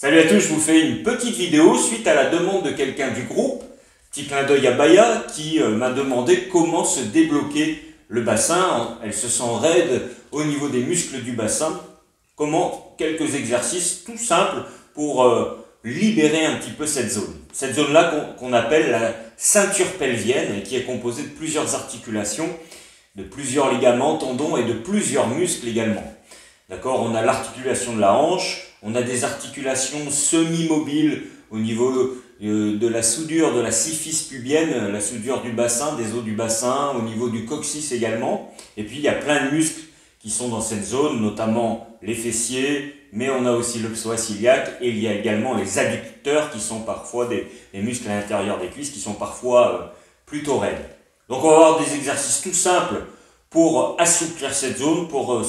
Salut à tous, je vous fais une petite vidéo suite à la demande de quelqu'un du groupe, petit clin d'œil à Baya, qui m'a demandé comment se débloquer le bassin. Elle se sent raide au niveau des muscles du bassin. Comment quelques exercices tout simples pour libérer un petit peu cette zone. Cette zone-là qu'on appelle la ceinture pelvienne et qui est composée de plusieurs articulations, de plusieurs ligaments, tendons et de plusieurs muscles également. D'accord, on a l'articulation de la hanche, on a des articulations semi-mobiles au niveau de la soudure de la syphilis pubienne, la soudure du bassin, des os du bassin, au niveau du coccyx également. Et puis il y a plein de muscles qui sont dans cette zone, notamment les fessiers, mais on a aussi le psoas iliaque et il y a également les adducteurs qui sont parfois des muscles à l'intérieur des cuisses qui sont parfois plutôt raides. Donc on va avoir des exercices tout simples pour assouplir cette zone, pour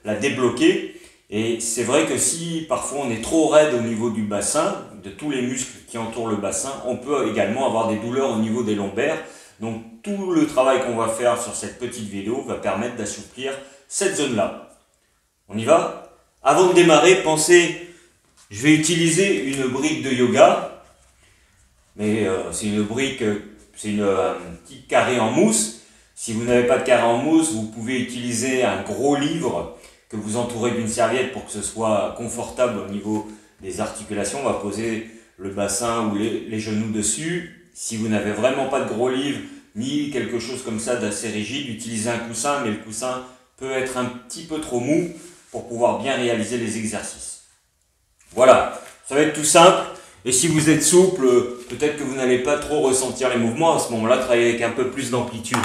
la débloquer. Et c'est vrai que si parfois on est trop raide au niveau du bassin, de tous les muscles qui entourent le bassin, on peut également avoir des douleurs au niveau des lombaires. Donc tout le travail qu'on va faire sur cette petite vidéo va permettre d'assouplir cette zone-là. On y va? Avant de démarrer, pensez, je vais utiliser une brique de yoga, mais c'est une brique, c'est un petit carré en mousse. Si vous n'avez pas de carré en mousse, vous pouvez utiliser un gros livre que vous entourez d'une serviette pour que ce soit confortable au niveau des articulations. On va poser le bassin ou les genoux dessus. Si vous n'avez vraiment pas de gros livre, ni quelque chose comme ça d'assez rigide, utilisez un coussin, mais le coussin peut être un petit peu trop mou pour pouvoir bien réaliser les exercices. Voilà, ça va être tout simple. Et si vous êtes souple, peut-être que vous n'allez pas trop ressentir les mouvements. À ce moment-là, travaillez avec un peu plus d'amplitude.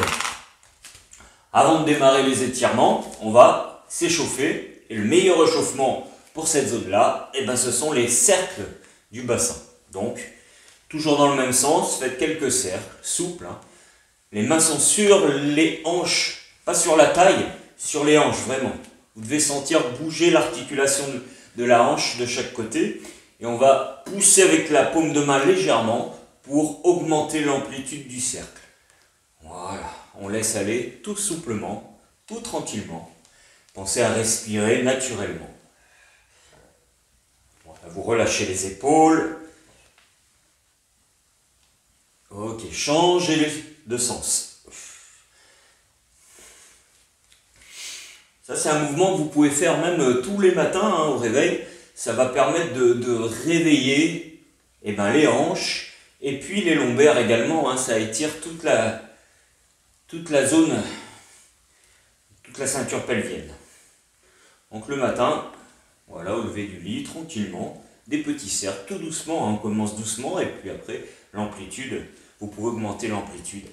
Avant de démarrer les étirements, on va s'échauffer. Et le meilleur réchauffement pour cette zone-là, ce sont les cercles du bassin. Donc, toujours dans le même sens, faites quelques cercles, souples. Les mains sont sur les hanches, pas sur la taille, sur les hanches, vraiment. Vous devez sentir bouger l'articulation de la hanche de chaque côté. Et on va pousser avec la paume de main légèrement pour augmenter l'amplitude du cercle. Voilà, on laisse aller tout souplement, tout tranquillement. Pensez à respirer naturellement. Voilà, vous relâchez les épaules. Ok, changez de sens. Ça, c'est un mouvement que vous pouvez faire même tous les matins au réveil. Ça va permettre de réveiller les hanches et puis les lombaires également. Ça étire toute la zone, toute la ceinture pelvienne. Donc le matin, voilà, au lever du lit, tranquillement, des petits cercles, tout doucement, on commence doucement et puis après l'amplitude, vous pouvez augmenter l'amplitude.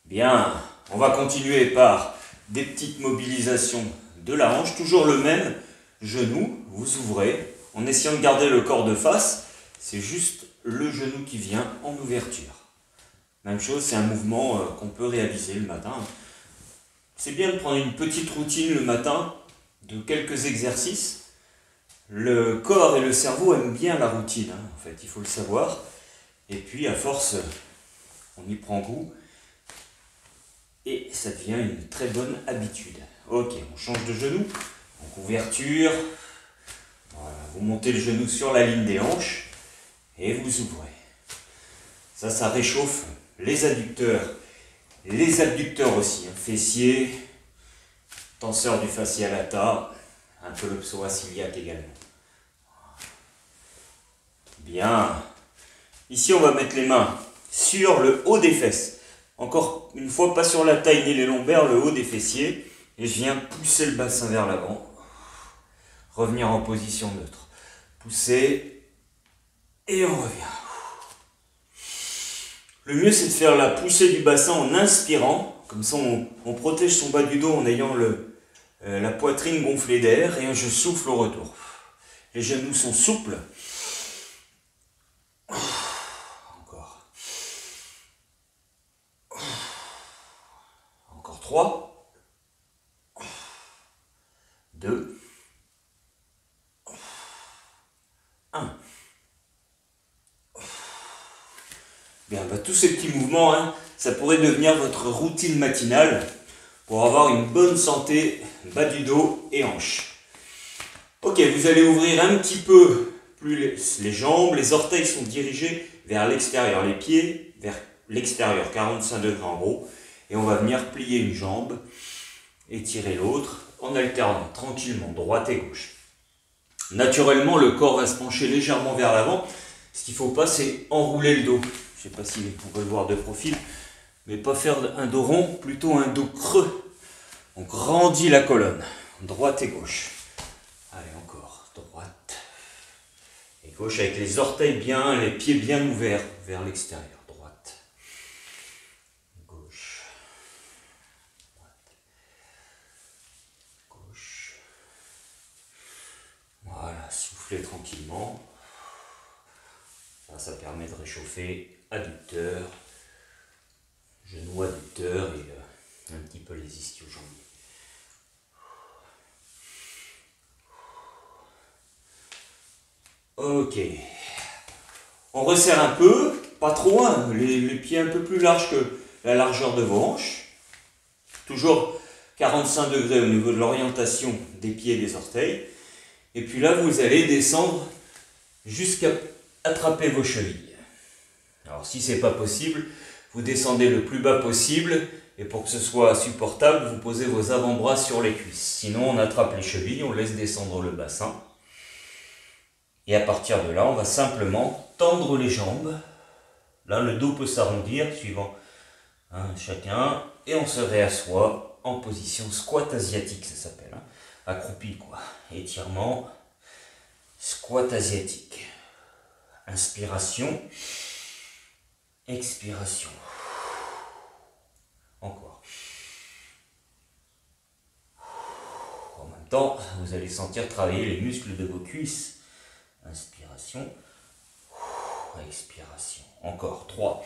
Bien, on va continuer par des petites mobilisations de la hanche, toujours le même genou, vous ouvrez, en essayant de garder le corps de face, c'est juste le genou qui vient en ouverture. Même chose, c'est un mouvement qu'on peut réaliser le matin. C'est bien de prendre une petite routine le matin, de quelques exercices. Le corps et le cerveau aiment bien la routine, en fait, il faut le savoir. Et puis, à force, on y prend goût. Et ça devient une très bonne habitude. Ok, on change de genou. En ouverture. Voilà, vous montez le genou sur la ligne des hanches. Et vous ouvrez. Ça réchauffe les abducteurs aussi, fessiers, tenseur du fascia lata, un peu le psoas iliaque également. Bien. Ici, on va mettre les mains sur le haut des fesses. Encore une fois, pas sur la taille ni les lombaires, le haut des fessiers. Et je viens pousser le bassin vers l'avant. Revenir en position neutre. Pousser et on revient. Le mieux, c'est de faire la poussée du bassin en inspirant. Comme ça, on protège son bas du dos en ayant la poitrine gonflée d'air. Et je souffle au retour. Les genoux sont souples. Encore. Encore 3. 2. 1. Bien, tous ces petits mouvements, ça pourrait devenir votre routine matinale pour avoir une bonne santé bas du dos et hanches. Ok, vous allez ouvrir un petit peu plus les jambes, les orteils sont dirigés vers l'extérieur, les pieds vers l'extérieur, 45 degrés en gros. Et on va venir plier une jambe et tirer l'autre en alternant tranquillement droite et gauche. Naturellement, le corps va se pencher légèrement vers l'avant. Ce qu'il ne faut pas, c'est enrouler le dos. Je ne sais pas si on peut le voir de profil, mais pas faire un dos rond, plutôt un dos creux. On grandit la colonne, droite et gauche. Allez, encore, droite et gauche, avec les orteils bien, les pieds bien ouverts vers l'extérieur. Droite, gauche, droite, gauche. Voilà, soufflez tranquillement. Ça permet de réchauffer adducteur, genou adducteur et un petit peu les ischio-jambiers. Ok, on resserre un peu, pas trop, hein, les pieds un peu plus larges que la largeur de vos hanches. Toujours 45 degrés au niveau de l'orientation des pieds et des orteils. Et puis là, vous allez descendre jusqu'à attraper vos chevilles. Alors si ce n'est pas possible, vous descendez le plus bas possible et pour que ce soit supportable, vous posez vos avant-bras sur les cuisses. Sinon, on attrape les chevilles, on laisse descendre le bassin. Et à partir de là, on va simplement tendre les jambes. Là, le dos peut s'arrondir, suivant chacun. Et on se réassoit en position squat asiatique, ça s'appelle. Accroupi, quoi. Étirement, squat asiatique. Inspiration, expiration. Encore. En même temps, vous allez sentir travailler les muscles de vos cuisses. Inspiration, expiration. Encore 3,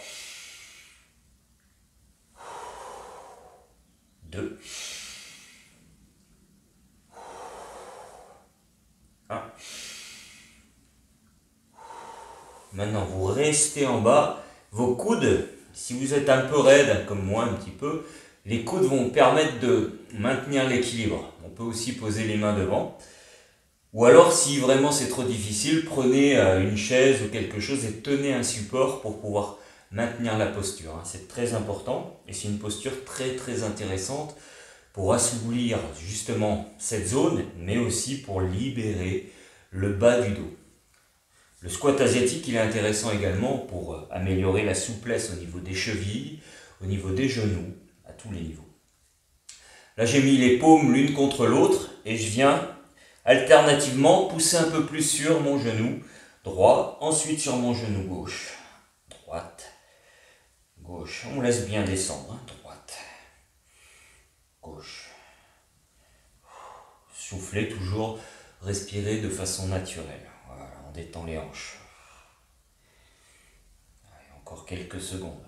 2, 1. Maintenant, vous restez en bas. Vos coudes, si vous êtes un peu raide, comme moi un petit peu, les coudes vont permettre de maintenir l'équilibre. On peut aussi poser les mains devant. Ou alors, si vraiment c'est trop difficile, prenez une chaise ou quelque chose et tenez un support pour pouvoir maintenir la posture. C'est très important et c'est une posture très très intéressante pour assouplir justement cette zone, mais aussi pour libérer le bas du dos. Le squat asiatique, il est intéressant également pour améliorer la souplesse au niveau des chevilles, au niveau des genoux, à tous les niveaux. Là, j'ai mis les paumes l'une contre l'autre et je viens alternativement pousser un peu plus sur mon genou droit, ensuite sur mon genou gauche. Droite, gauche. On laisse bien descendre. Droite, gauche. Soufflez toujours, respirez de façon naturelle. Voilà, on détend les hanches. Allez, encore quelques secondes.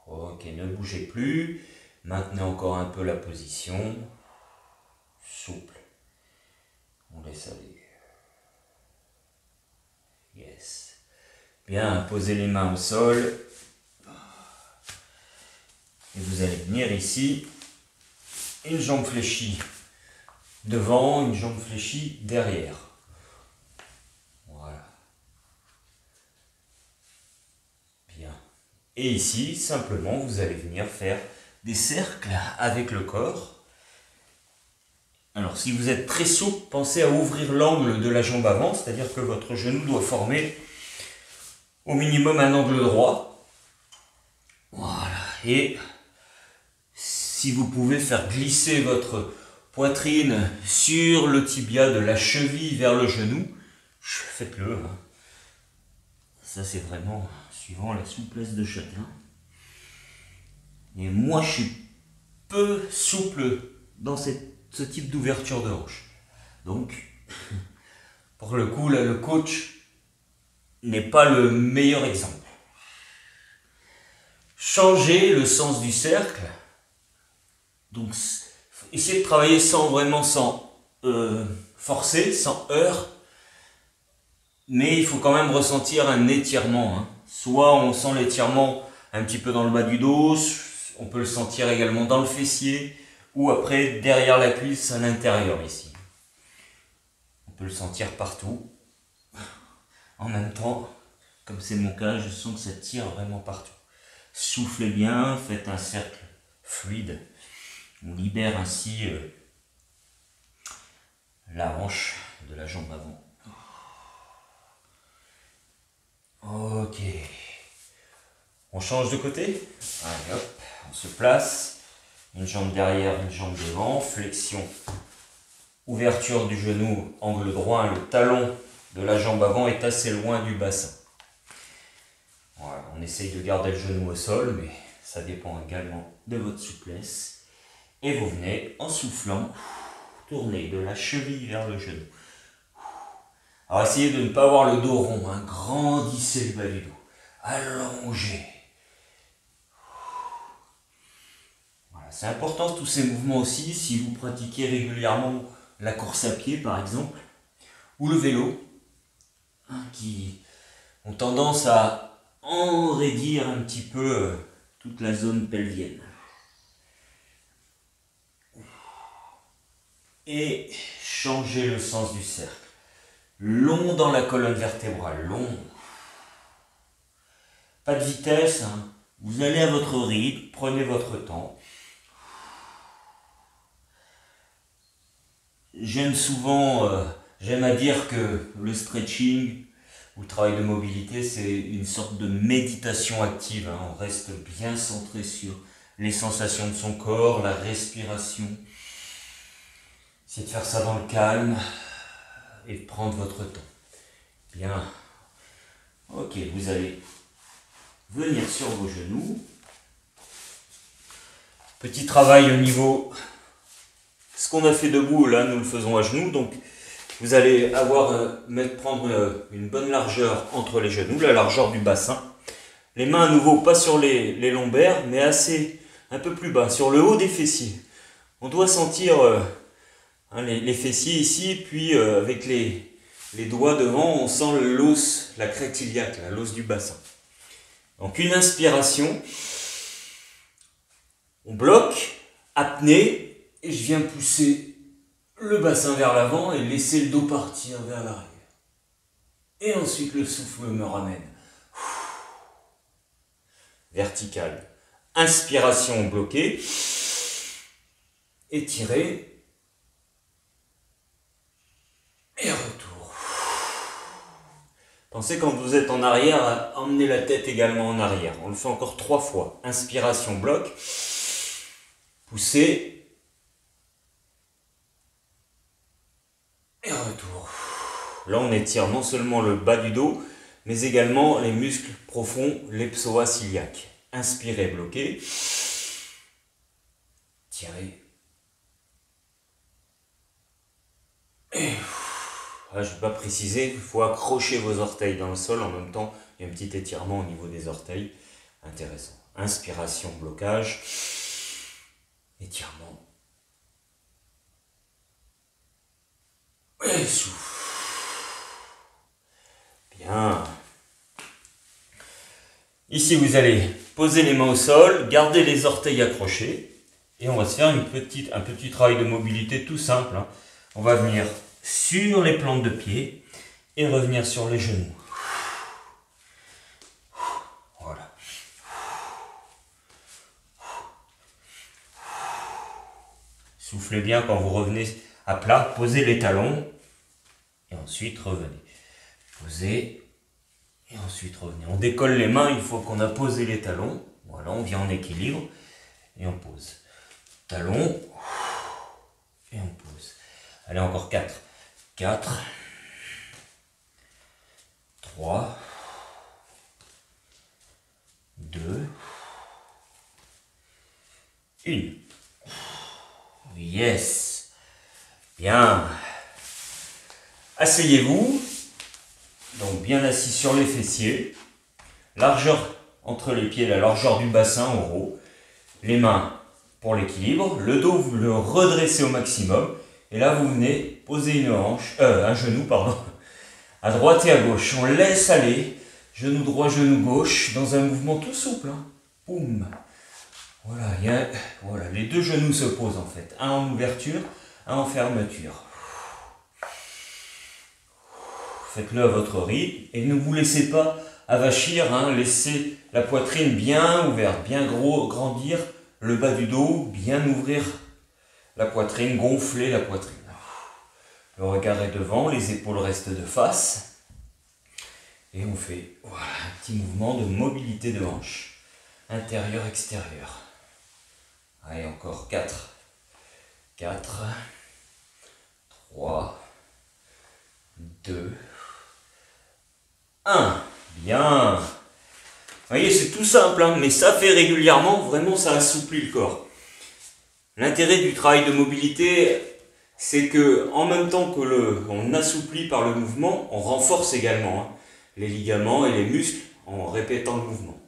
Ok, ne bougez plus. Maintenez encore un peu la position. Souple. On laisse aller. Yes. Bien, posez les mains au sol. Et vous allez venir ici. Une jambe fléchie devant, une jambe fléchie derrière. Voilà. Bien. Et ici, simplement, vous allez venir faire des cercles avec le corps. Alors, si vous êtes très souple, pensez à ouvrir l'angle de la jambe avant, c'est-à-dire que votre genou doit former au minimum un angle droit. Voilà. Et si vous pouvez faire glisser votre poitrine sur le tibia de la cheville vers le genou, faites-le. Ça, c'est vraiment suivant la souplesse de chacun. Et moi, je suis peu souple dans ce type d'ouverture de hanche. Donc, pour le coup, là, le coach n'est pas le meilleur exemple. Changez le sens du cercle. Donc, essayez de travailler sans forcer, sans heurts. Mais il faut quand même ressentir un étirement. Soit on sent l'étirement un petit peu dans le bas du dos, on peut le sentir également dans le fessier, ou après derrière la cuisse à l'intérieur ici. On peut le sentir partout. En même temps, comme c'est mon cas, je sens que ça tire vraiment partout. Soufflez bien, faites un cercle fluide. On libère ainsi la hanche de la jambe avant. Ok. On change de côté. Allez hop, on se place. Une jambe derrière, une jambe devant. Flexion. Ouverture du genou, angle droit. Le talon de la jambe avant est assez loin du bassin. Voilà, on essaye de garder le genou au sol, mais ça dépend également de votre souplesse. Et vous venez, en soufflant, tourner de la cheville vers le genou. Alors essayez de ne pas avoir le dos rond, hein. Grandissez le bas du dos. Allongez. Voilà, c'est important tous ces mouvements aussi si vous pratiquez régulièrement la course à pied par exemple, ou le vélo, hein, qui ont tendance à enraidir un petit peu toute la zone pelvienne. Et changez le sens du cercle. Long dans la colonne vertébrale, long. Pas de vitesse, hein. Vous allez à votre rythme, prenez votre temps. J'aime à dire que le stretching ou le travail de mobilité, c'est une sorte de méditation active, hein. On reste bien centré sur les sensations de son corps, la respiration. Essayez de faire ça dans le calme et de prendre votre temps. Bien. Ok, vous allez venir sur vos genoux. Petit travail au niveau... Ce qu'on a fait debout, là, nous le faisons à genoux. Donc, vous allez prendre une bonne largeur entre les genoux, la largeur du bassin. Les mains à nouveau, pas sur les lombaires, mais un peu plus bas, sur le haut des fessiers. On doit sentir les fessiers ici, puis avec les doigts devant, on sent l'os, la crête iliaque, l'os du bassin. Donc une inspiration, on bloque, apnée, et je viens pousser le bassin vers l'avant et laisser le dos partir vers l'arrière. Et ensuite le souffle me ramène. Vertical. Inspiration bloquée. Étiré. Et retour. Pensez quand vous êtes en arrière à emmener la tête également en arrière. On le fait encore 3 fois. Inspiration bloc. Poussez. Et retour. Là, on étire non seulement le bas du dos, mais également les muscles profonds, les psoas iliaques. Inspirez, bloquez. Tirez. Et je ne vais pas préciser, il faut accrocher vos orteils dans le sol. En même temps, il y a un petit étirement au niveau des orteils. Intéressant. Inspiration, blocage. Étirement. Et souffle. Bien. Ici, vous allez poser les mains au sol, garder les orteils accrochés. Et on va se faire un petit travail de mobilité tout simple, hein. On va venir sur les plantes de pied et revenir sur les genoux. Voilà. Soufflez bien quand vous revenez à plat, posez les talons et ensuite revenez. Posez et ensuite revenez. On décolle les mains une fois qu'on a posé les talons. Voilà, on vient en équilibre et on pose. Talons et on pose. Allez, encore 4. 4, 3, 2, 1. Yes. Bien. Asseyez-vous. Donc bien assis sur les fessiers. Largeur entre les pieds, la largeur du bassin en haut. Les mains pour l'équilibre. Le dos, vous le redressez au maximum. Et là, vous venez poser un genou, à droite et à gauche. On laisse aller. Genou droit, genou gauche, dans un mouvement tout souple, hein. Boum. Voilà, voilà, les deux genoux se posent en fait. Un en ouverture, un en fermeture. Faites-le à votre rythme et ne vous laissez pas avachir, hein. Laissez la poitrine bien ouverte, bien grandir le bas du dos, bien ouvrir la poitrine, gonfler la poitrine. Le regard est devant, les épaules restent de face. Et on fait voilà, un petit mouvement de mobilité de hanche, intérieur-extérieur. Allez, encore 4. 4, 3, 2, 1. Bien. Vous voyez, c'est tout simple, hein, mais ça fait régulièrement, vraiment ça assouplit le corps. L'intérêt du travail de mobilité, c'est que en même temps que on assouplit par le mouvement, on renforce également, hein, les ligaments et les muscles en répétant le mouvement.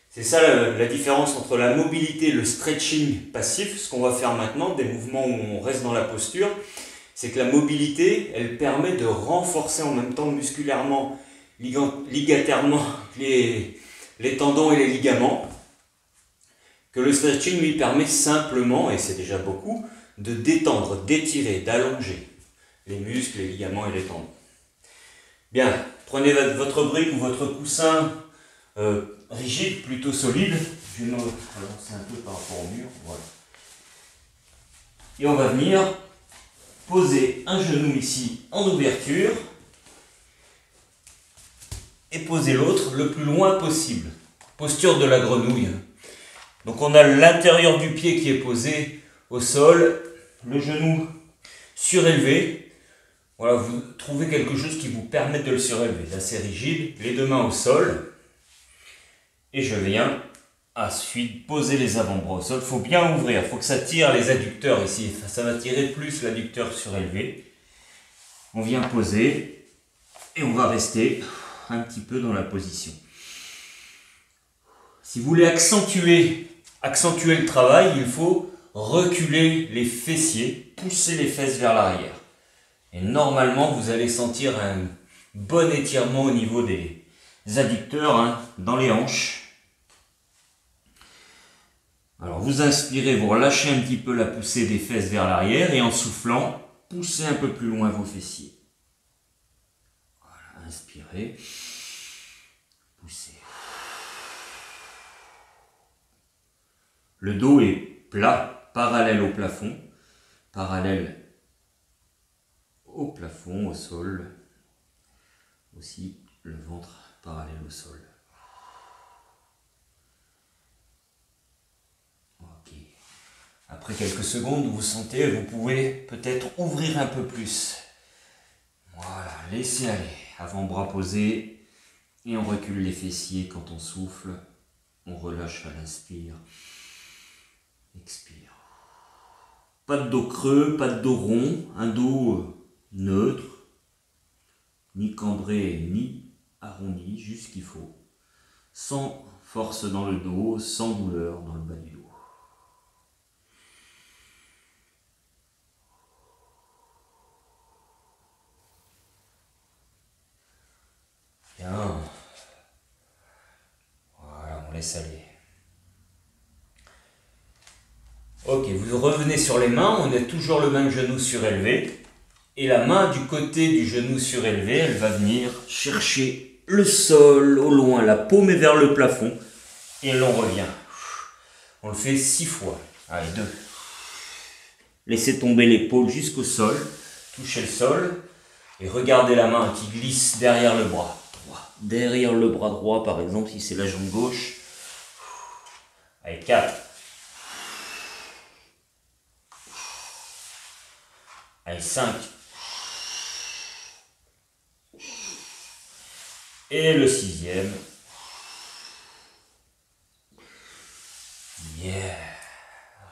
C'est ça la différence entre la mobilité et le stretching passif, ce qu'on va faire maintenant, des mouvements où on reste dans la posture, c'est que la mobilité, elle permet de renforcer en même temps musculairement, ligatairement les tendons et les ligaments, que le stretching lui permet simplement, et c'est déjà beaucoup, de détendre, d'étirer, d'allonger les muscles, les ligaments et les tendons. Bien, prenez votre brique ou votre coussin rigide, plutôt solide. Je vais me avancer un peu par rapport au mur. Voilà. Et on va venir poser un genou ici en ouverture et poser l'autre le plus loin possible. Posture de la grenouille. Donc on a l'intérieur du pied qui est posé au sol, le genou surélevé. Voilà, vous trouvez quelque chose qui vous permette de le surélever. Là c'est rigide, les deux mains au sol. Et je viens ensuite poser les avant-bras au sol. Il faut bien ouvrir, il faut que ça tire les adducteurs ici. Ça va tirer plus l'adducteur surélevé. On vient poser et on va rester un petit peu dans la position. Si vous voulez accentuer le travail, il faut reculer les fessiers, pousser les fesses vers l'arrière. Et normalement, vous allez sentir un bon étirement au niveau des adducteurs, hein, dans les hanches. Alors vous inspirez, vous relâchez un petit peu la poussée des fesses vers l'arrière et en soufflant, poussez un peu plus loin vos fessiers. Voilà, inspirez, poussez. Le dos est plat, parallèle au plafond, au sol. Aussi le ventre parallèle au sol. Ok. Après quelques secondes, vous sentez, vous pouvez peut-être ouvrir un peu plus. Voilà, laissez aller. Avant-bras posé et on recule les fessiers quand on souffle. On relâche à l'inspire. Expire. Pas de dos creux, pas de dos rond, un dos neutre, ni cambré ni arrondi, juste ce qu'il faut. Sans force dans le dos, sans douleur dans le bas du dos. Bien. Voilà, on laisse aller. Ok, vous revenez sur les mains, on est toujours le même genou surélevé. Et la main du côté du genou surélevé, elle va venir chercher le sol au loin, la paume est vers le plafond. Et l'on revient. On le fait 6 fois. Allez, 2. Laissez tomber l'épaule jusqu'au sol, touchez le sol. Et regardez la main qui glisse derrière le bras. 3. Derrière le bras droit, par exemple, si c'est la jambe gauche. Allez, 4. Allez, 5. Et le 6e. Yeah.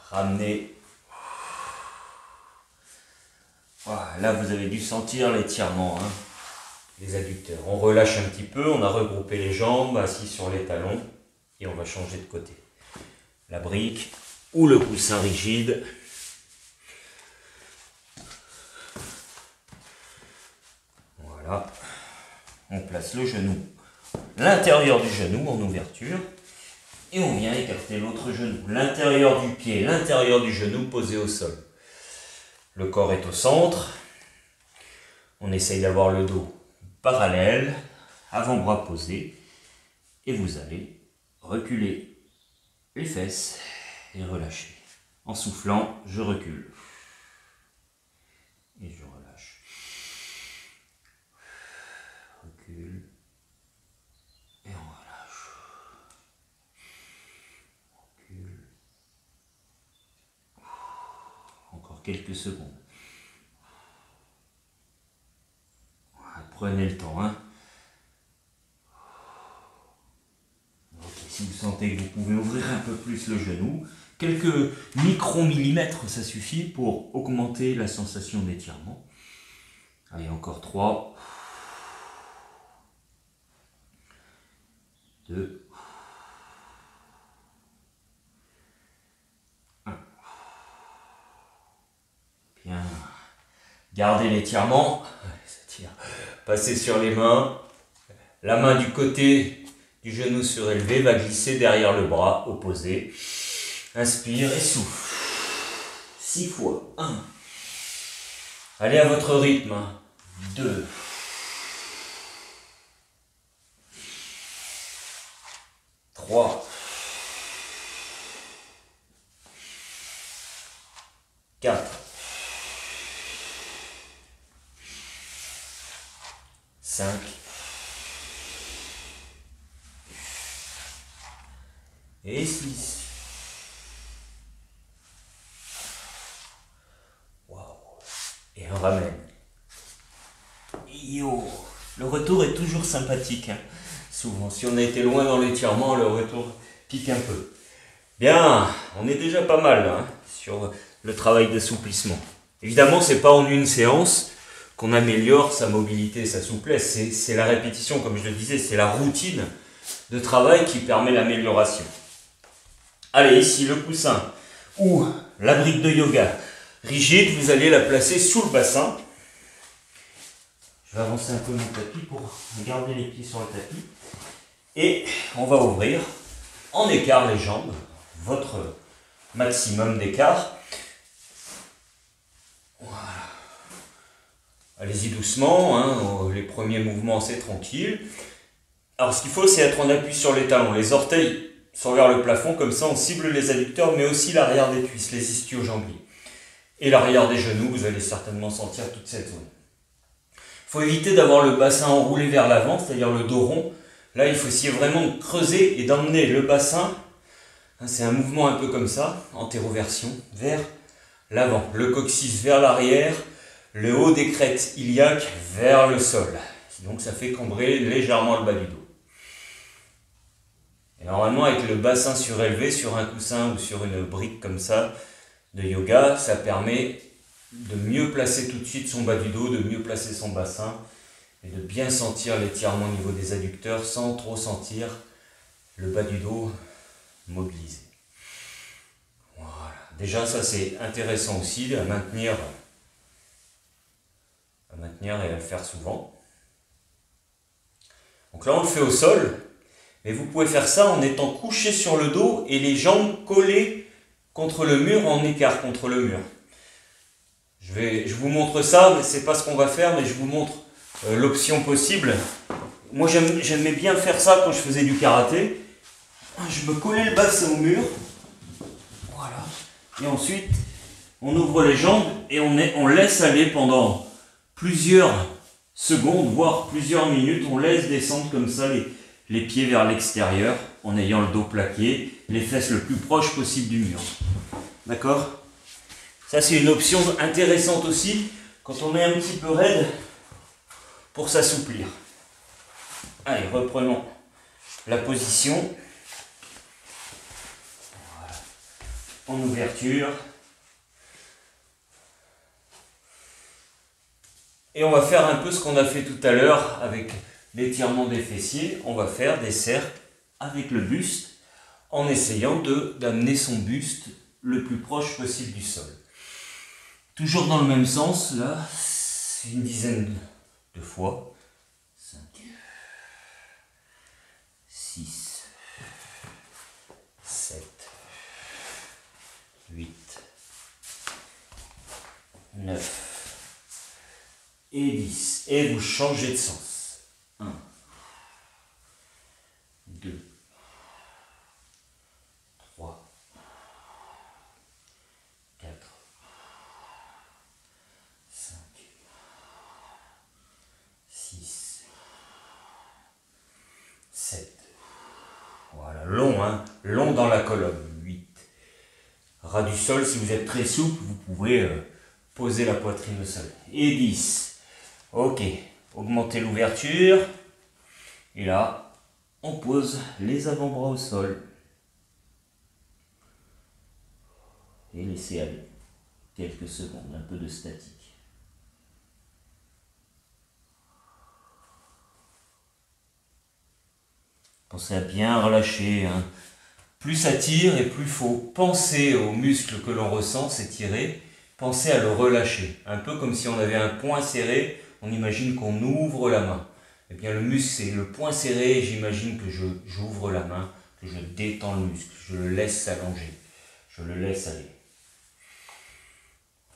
Ramenez. Voilà, là, vous avez dû sentir l'étirement, hein, les adducteurs. On relâche un petit peu, on a regroupé les jambes, assis sur les talons, et on va changer de côté. La brique ou le coussin rigide. Voilà. On place le genou, l'intérieur du genou en ouverture. Et on vient écarter l'autre genou. L'intérieur du pied, l'intérieur du genou posé au sol. Le corps est au centre. On essaye d'avoir le dos parallèle, avant-bras posé. Et vous allez reculer les fesses et relâcher. En soufflant, je recule. Et je relâche. Recule. Et on relâche. Recule. Encore quelques secondes. Prenez le temps, hein. Ok, si vous sentez que vous pouvez ouvrir un peu plus le genou, quelques micromillimètres, ça suffit pour augmenter la sensation d'étirement. Allez, encore 3. 2. 1. Bien. Gardez l'étirement. Passez sur les mains. La main du côté du genou surélevé va glisser derrière le bras opposé. Inspire et souffle. 6 fois. 1. Allez à votre rythme. 2. 3. 4. 5. Et 6. Waouh. Et on ramène. Yo. Le retour est toujours sympathique. Hein. Souvent, si on a été loin dans l'étirement, le retour pique un peu. Bien, on est déjà pas mal là, hein, sur le travail d'assouplissement. Évidemment, c'est pas en une séance qu'on améliore sa mobilité et sa souplesse. C'est la répétition, comme je le disais, c'est la routine de travail qui permet l'amélioration. Allez, ici, le coussin ou la brique de yoga rigide, vous allez la placer sous le bassin. Je vais avancer un peu mon tapis pour garder les pieds sur le tapis. Et on va ouvrir en écart les jambes, votre maximum d'écart. Voilà. Allez-y doucement, hein, les premiers mouvements c'est tranquille. Alors ce qu'il faut, c'est être en appui sur les talons. Les orteils sont vers le plafond, comme ça on cible les adducteurs, mais aussi l'arrière des cuisses, les ischio-jambiers. Et l'arrière des genoux, vous allez certainement sentir toute cette zone. Il faut éviter d'avoir le bassin enroulé vers l'avant, c'est-à-dire le dos rond. Là, il faut essayer vraiment de creuser et d'emmener le bassin, c'est un mouvement un peu comme ça, antéroversion, vers l'avant. Le coccyx vers l'arrière, le haut des crêtes iliaques vers le sol. Donc ça fait cambrer légèrement le bas du dos. Et normalement, avec le bassin surélevé sur un coussin ou sur une brique comme ça de yoga, ça permet de mieux placer tout de suite son bas du dos, de mieux placer son bassin et de bien sentir l'étirement au niveau des adducteurs sans trop sentir le bas du dos mobilisé. Voilà. Déjà, ça c'est intéressant aussi à maintenir et à le faire souvent. Donc là, on le fait au sol, mais vous pouvez faire ça en étant couché sur le dos et les jambes collées contre le mur, en écart contre le mur. Je vous montre ça, mais c'est pas ce qu'on va faire, mais je vous montre l'option possible. Moi, j'aimais bien faire ça quand je faisais du karaté. Je me collais le bassin au mur. Voilà. Et ensuite, on ouvre les jambes et on laisse aller pendant plusieurs secondes, voire plusieurs minutes. On laisse descendre comme ça les pieds vers l'extérieur en ayant le dos plaqué, les fesses le plus proche possible du mur. D'accord ? Ça, c'est une option intéressante aussi quand on est un petit peu raide pour s'assouplir. Allez, reprenons la position. Voilà. En ouverture. Et on va faire un peu ce qu'on a fait tout à l'heure avec l'étirement des fessiers. On va faire des cercles avec le buste en essayant d'amener son buste le plus proche possible du sol. Toujours dans le même sens, là, une dizaine de fois. 5, 6, 9 et 10. Et vous changez de sens. 1, 2, 3, 4, 5, 6, 7. Voilà, long, hein, long dans la colonne. 8. Ras du sol, si vous êtes très souple, vous pouvez poser la poitrine au sol. Et 10. Ok, augmentez l'ouverture. Et là, on pose les avant-bras au sol. Et laissez aller quelques secondes, un peu de statique. Pensez à bien relâcher, hein. Plus ça tire et plus il faut penser aux muscles que l'on ressent s'étirer. Pensez à le relâcher. Un peu comme si on avait un poing serré, on imagine qu'on ouvre la main. Eh bien le muscle c'est le poing serré et j'imagine que j'ouvre la main, que je détends le muscle, je le laisse s'allonger, je le laisse aller.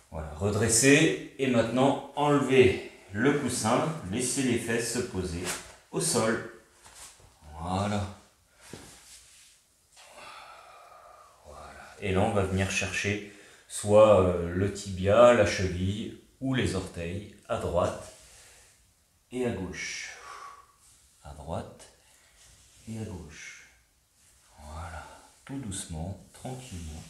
Voilà, redressez et maintenant enlevez le coussin, laissez les fesses se poser au sol. Voilà. Et là, on va venir chercher soit le tibia, la cheville ou les orteils à droite et à gauche. À droite et à gauche. Voilà, tout doucement, tranquillement.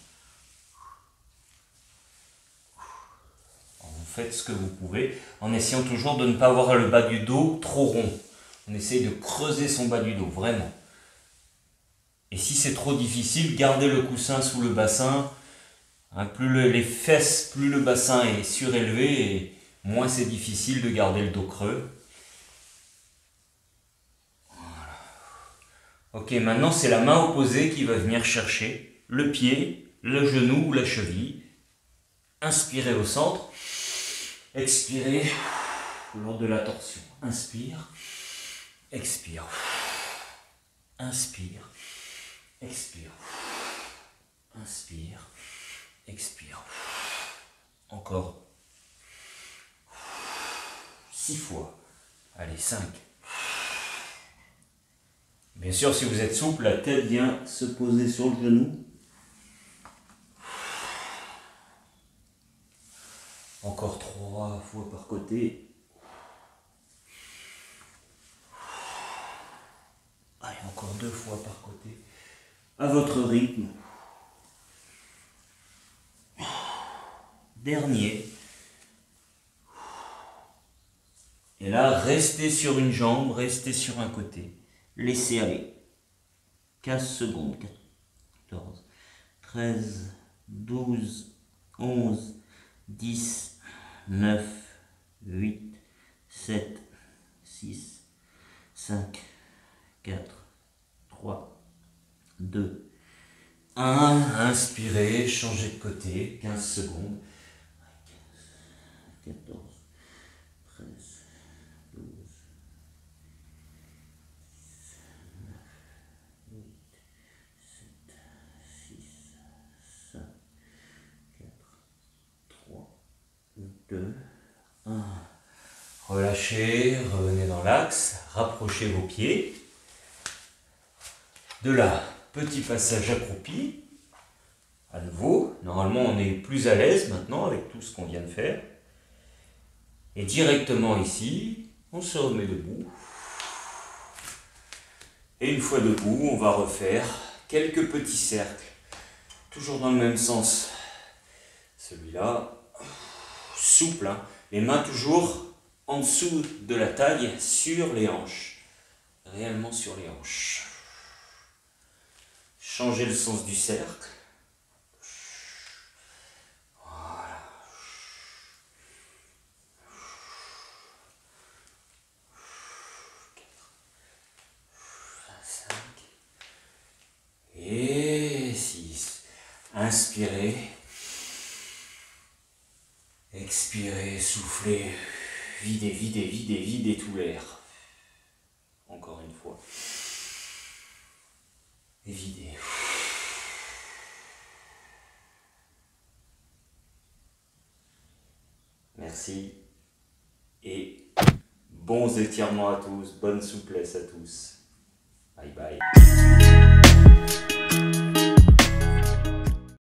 Vous faites ce que vous pouvez en essayant toujours de ne pas avoir le bas du dos trop rond. On essaye de creuser son bas du dos, vraiment. Et si c'est trop difficile, gardez le coussin sous le bassin. Hein, plus les fesses, plus le bassin est surélevé, et moins c'est difficile de garder le dos creux. Voilà. Ok, maintenant c'est la main opposée qui va venir chercher le pied, le genou ou la cheville. Inspirez au centre. Expirez lors de la torsion. Inspire. Expire. Inspire. Expire. Inspire. Expire. Encore. 6 fois. Allez, 5. Bien sûr, si vous êtes souple, la tête vient se poser sur le genou. Encore 3 fois par côté. Allez, encore 2 fois par côté. À votre rythme. Dernier. Et là, restez sur une jambe, restez sur un côté. Laissez aller. 15 secondes. 14, 13, 12, 11, 10, 9, 8, 7, 6, 5, 4, 3, 2, 1. Inspirez, changez de côté. 15 secondes. 15, 14, 13, 12, 9, 8, 7, 6, 5, 4, 3, 2, 1. Relâchez, revenez dans l'axe, rapprochez vos pieds. De là, petit passage accroupi. À nouveau, normalement on est plus à l'aise maintenant avec tout ce qu'on vient de faire. Et directement ici, on se remet debout. Et une fois debout, on va refaire quelques petits cercles. Toujours dans le même sens. Celui-là, souple, hein. Les mains toujours en dessous de la taille, sur les hanches. Réellement sur les hanches. Changez le sens du cercle. Voilà. 5 et 6. Inspirez. Expirez, soufflez. Videz, videz, videz, videz tout l'air. Encore une fois. Et videz. Merci et bons étirements à tous, bonne souplesse à tous.